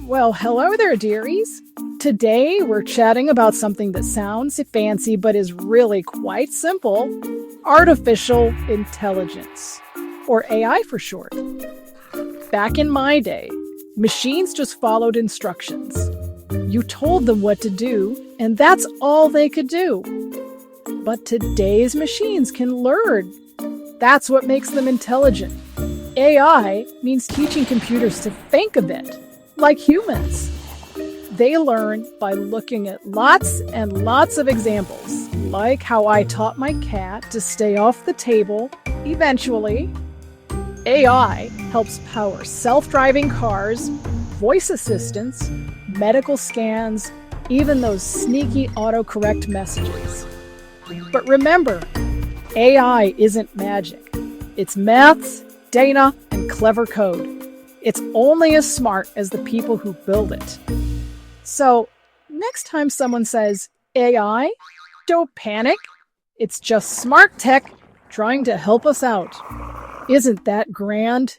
Well, hello there, dearies. Today we're chatting about something that sounds fancy but is really quite simple: artificial intelligence, or AI for short. Back in my day, machines just followed instructions. You told them what to do, and that's all they could do. But today's machines can learn. That's what makes them intelligent. AI means teaching computers to think a bit like humans. They learn by looking at lots and lots of examples, like how I taught my cat to stay off the table eventually. AI helps power self-driving cars, voice assistants, medical scans, even those sneaky autocorrect messages. But remember, AI isn't magic. It's maths, data, and clever code. It's only as smart as the people who build it. So, next time someone says AI, don't panic. It's just smart tech trying to help us out. Isn't that grand?